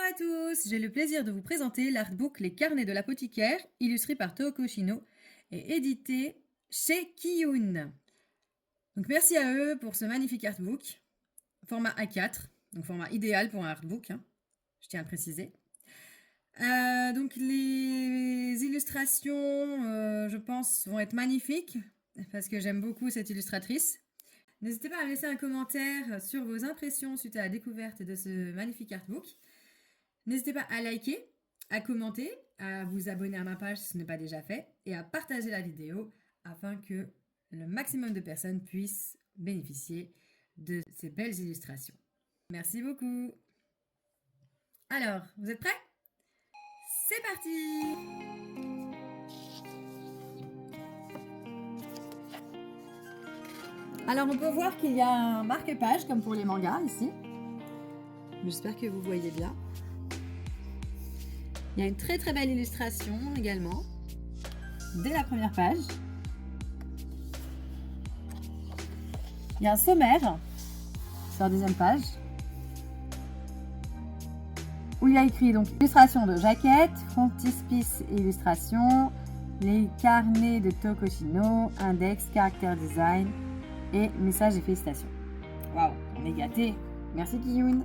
à tous, j'ai le plaisir de vous présenter l'artbook Les carnets de l'apothicaire, illustré par Toko Shino et édité chez Kiyun. Donc merci à eux pour ce magnifique artbook, format A4, donc format idéal pour un artbook, je tiens à le préciser. Donc les illustrations, je pense, vont être magnifiques, parce que j'aime beaucoup cette illustratrice. N'hésitez pas à me laisser un commentaire sur vos impressions suite à la découverte de ce magnifique artbook. N'hésitez pas à liker, à commenter, à vous abonner à ma page si ce n'est pas déjà fait et à partager la vidéo afin que le maximum de personnes puissent bénéficier de ces belles illustrations. Merci beaucoup. Alors, vous êtes prêts? C'est parti! Alors, on peut voir qu'il y a un marque-page comme pour les mangas ici. J'espère que vous voyez bien. Il y a une très très belle illustration également, dès la première page. Il y a un sommaire sur la deuxième page, où il y a écrit donc illustration de jaquette, frontispice et illustration, les carnets de Toko Shino, index, caractère design et message et félicitations. Waouh, on est gâtés. Merci Kiyun.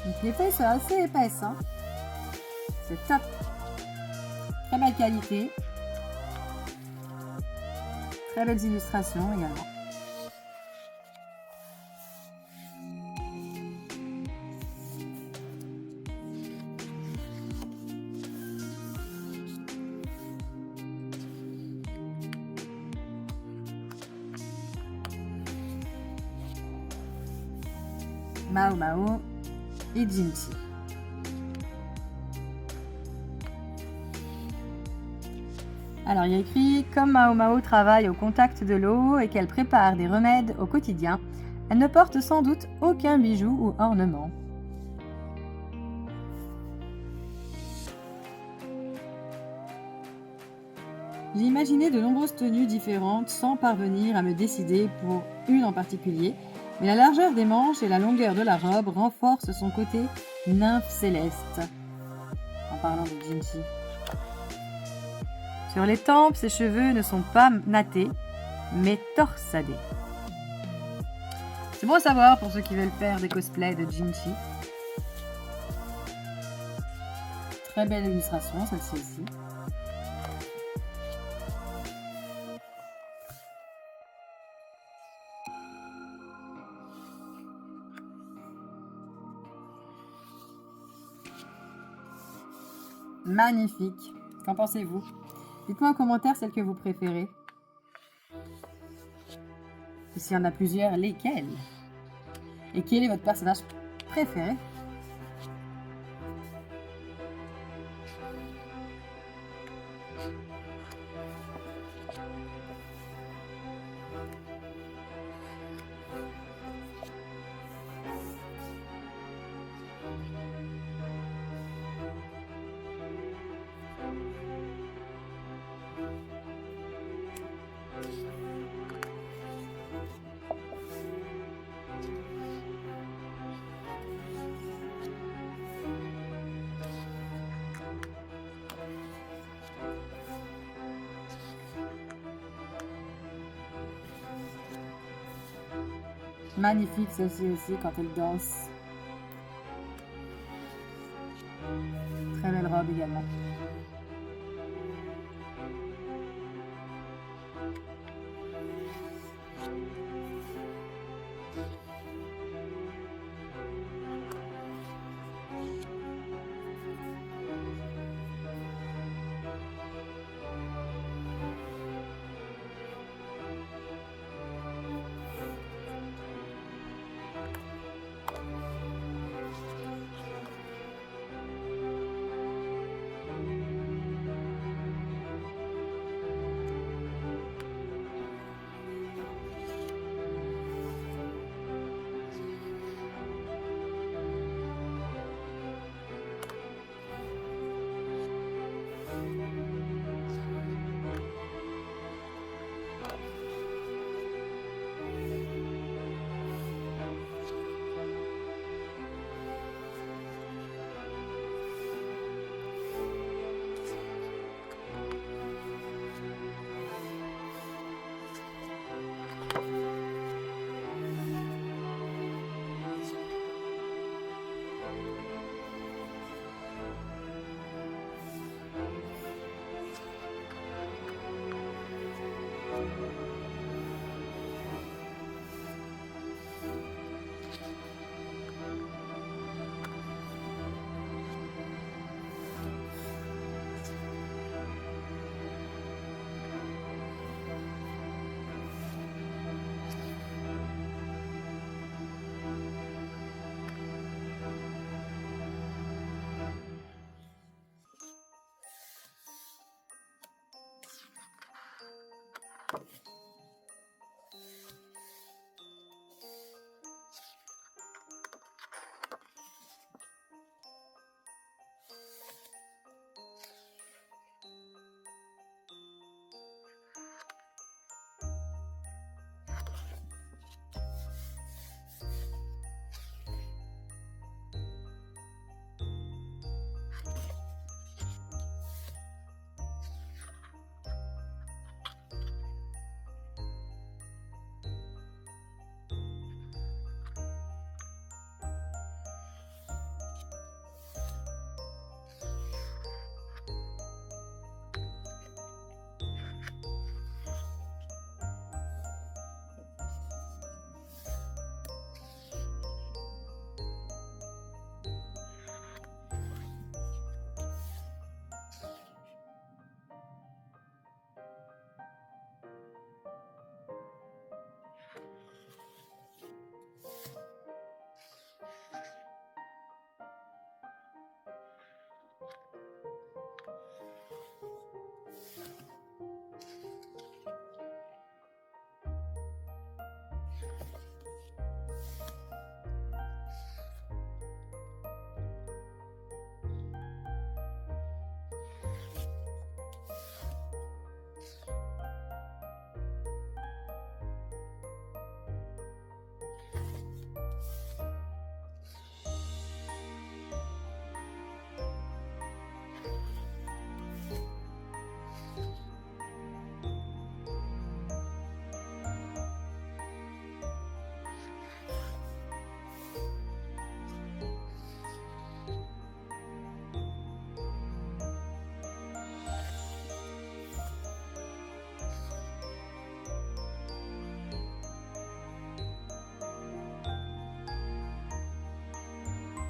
Donc les feuilles sont assez épaisses, c'est top, très belle qualité, très belles illustrations également. Mao Mao et Jinchi. Alors il y a écrit « Comme Mao Mao travaille au contact de l'eau et qu'elle prépare des remèdes au quotidien, elle ne porte sans doute aucun bijou ou ornement. » J'ai imaginé de nombreuses tenues différentes sans parvenir à me décider pour une en particulier, mais la largeur des manches et la longueur de la robe renforcent son côté nymphe céleste. En parlant de Jinchi. Sur les tempes, ses cheveux ne sont pas nattés, mais torsadés. C'est bon à savoir pour ceux qui veulent faire des cosplays de Jinchi. Très belle illustration, celle-ci aussi. Magnifique. Qu'en pensez-vous? Dites-moi en commentaire celle que vous préférez. Et s'il y en a plusieurs, lesquelles? Et quel est votre personnage préféré? Magnifique celle-ci aussi quand elle danse. Très belle robe également.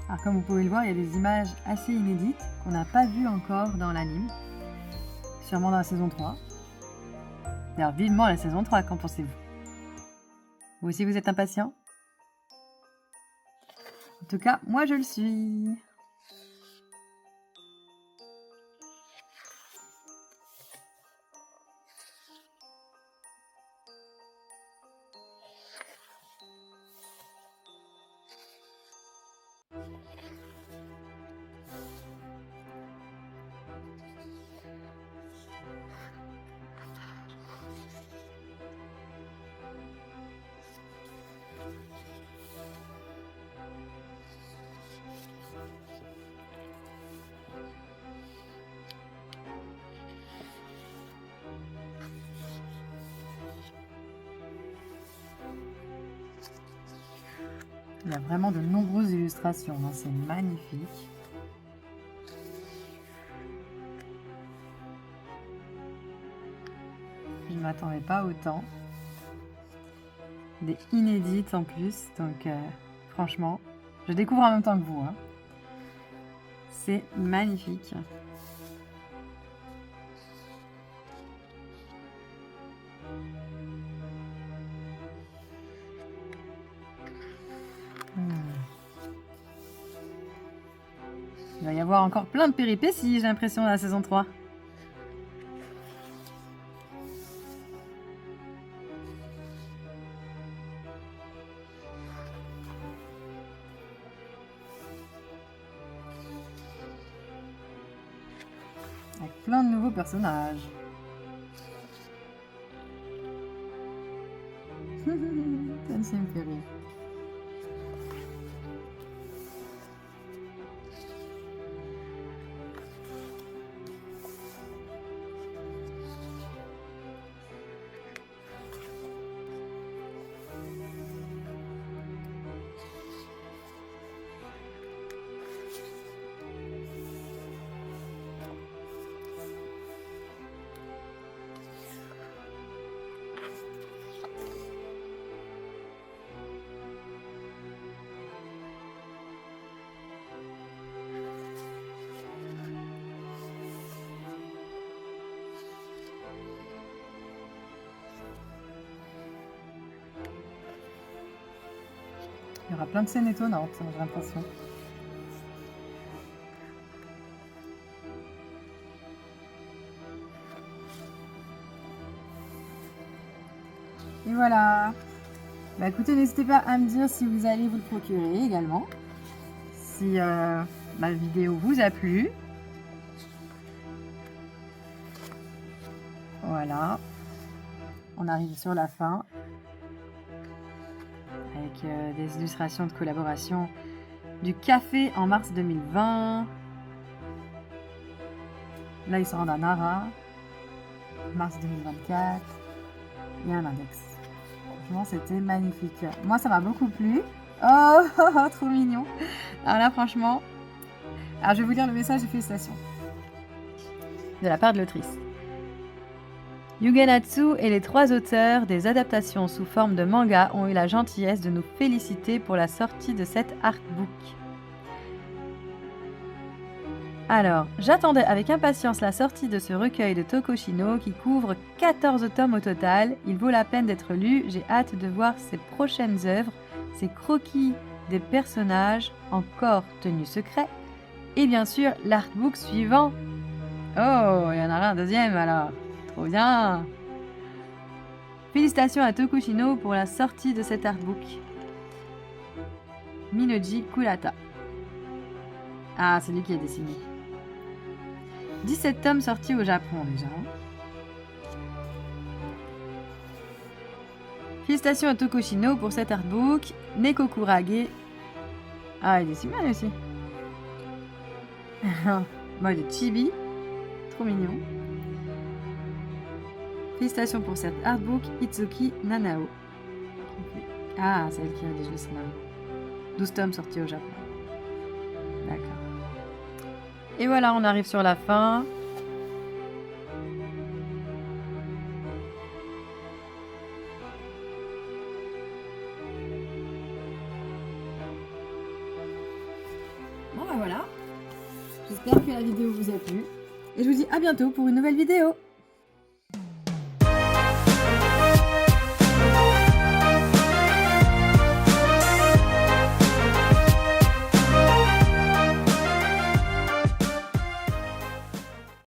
Alors comme vous pouvez le voir, il y a des images assez inédites qu'on n'a pas vues encore dans l'anime, sûrement dans la saison 3. D'ailleurs, vivement la saison 3, qu'en pensez-vous? Vous aussi vous êtes impatient? En tout cas, moi je le suis. Il y a vraiment de nombreuses illustrations, hein, c'est magnifique. Je ne m'attendais pas autant. Des inédites en plus, donc franchement, je découvre en même temps que vous. Hein. C'est magnifique. Il va y avoir encore plein de péripéties, j'ai l'impression, dans la saison 3. Avec plein de nouveaux personnages. Ça me fait rire. Il y aura plein de scènes étonnantes, j'ai l'impression. Et voilà. Bah écoutez, n'hésitez pas à me dire si vous allez vous le procurer également. Si ma vidéo vous a plu. Voilà. On arrive sur la fin. Avec des illustrations de collaboration du café en mars 2020. Là, ils se rendent à Nara. Mars 2024. Il y a un index. Franchement, c'était magnifique. Moi, ça m'a beaucoup plu. Oh, trop mignon. Alors là, franchement... Alors, je vais vous lire le message de félicitations. De la part de l'autrice. Yugenatsu et les 3 auteurs des adaptations sous forme de manga ont eu la gentillesse de nous féliciter pour la sortie de cet artbook. Alors, j'attendais avec impatience la sortie de ce recueil de Tokoshino qui couvre 14 tomes au total. Il vaut la peine d'être lu, j'ai hâte de voir ses prochaines œuvres, ses croquis des personnages encore tenus secrets, et bien sûr l'artbook suivant. Oh, il y en aura un deuxième alors. Trop bien! Félicitations à Tokushino pour la sortie de cet artbook. Minoji Kurata. Ah, c'est lui qui a dessiné. 17 tomes sortis au Japon déjà. Félicitations à Tokushino pour cet artbook. Neko Kurage. Ah, il dessine bien aussi. Bon, il est chibi. Trop mignon. Félicitations pour cet artbook, Itsuki Nanao. Ah, c'est elle qui a déjà le scénario. 12 tomes sortis au Japon. D'accord. Et voilà, on arrive sur la fin. Bon bah voilà. J'espère que la vidéo vous a plu. Et je vous dis à bientôt pour une nouvelle vidéo.